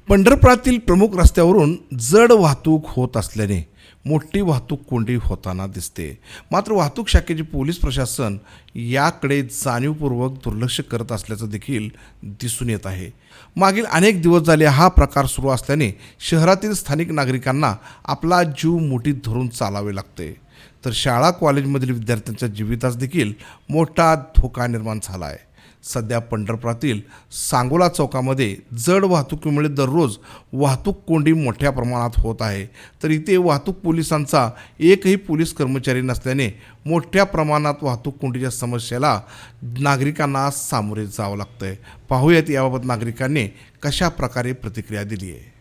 पंढरपुरातील प्रमुख रस्त्यावरून जड वाहतूक होत असल्याने मोठी वाहतूक कोंडी होताना दिसते. मात्र वाहतूक शाखेचे पोलीस प्रशासन याकडे जाणीवपूर्वक दुर्लक्ष करत असल्याचं देखील दिसून येत आहे. मागील अनेक दिवस झाले हा प्रकार सुरू असल्याने शहरातील स्थानिक नागरिकांना आपला जीव मुठीत धरून चालावे लागते. तर शाळा कॉलेजमधील विद्यार्थ्यांच्या जीवितास देखील मोठा धोका निर्माण झाला आहे. सध्या पंढरपुरातील सांगोला चौकामध्ये जड वाहतुकीमुळे दररोज वाहतूक कोंडी मोठ्या प्रमाणात होत आहे. तर इथे वाहतूक पोलिसांचा एकही पोलीस कर्मचारी नसल्याने मोठ्या प्रमाणात वाहतूक कोंडीच्या समस्येला नागरिकांना सामोरे जावं लागतंय. पाहूयात याबाबत नागरिकांनी कशा प्रकारे प्रतिक्रिया दिली आहे.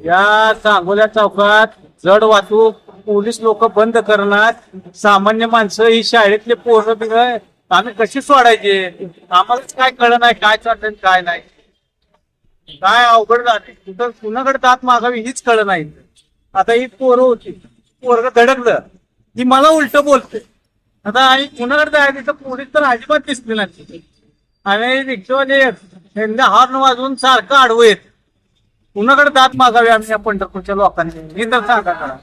या सांगोला चौकात जड वाहतूक पोलीस लोक बंद करणार, सामान्य माणसं ही शाळेतले पोरं बिरं आम्ही कशी सोडायचे? आम्हालाच काय कळलं नाही काय चाललंय काय नाही. काय अवघड झाले, कुठं कुणाकडे दात मागावी हीच कळलं नाही. आता ही पोरं होती, पोरग धडकलं की मला उलट बोलते. आता आम्ही कुणाकडे जायचं तर पोलीस तर अजिबात दिसले नाही. आम्ही रिक्षावाले यांना हॉर्न वाजवून सारखं आडवं येत. कुणाकडे दात मागावे आम्ही या पंढरपूरच्या लोकांनी ही तर सांगा करा.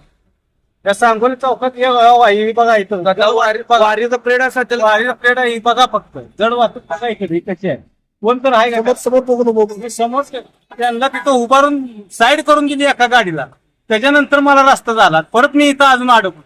या सांगोली चौकात ही बघा इथं वारीचा प्लेट असेल, वारीचा प्लेट ही बघा फक्त जड वाहतूक बघा इकडे कशी आहे. कोण तर आहे का समोर बघून समोर त्यांना तिथं उभारून साईड करून गेली एका गाडीला. त्याच्यानंतर मला रस्ता झाला, परत मी इथं अजून अडकलो.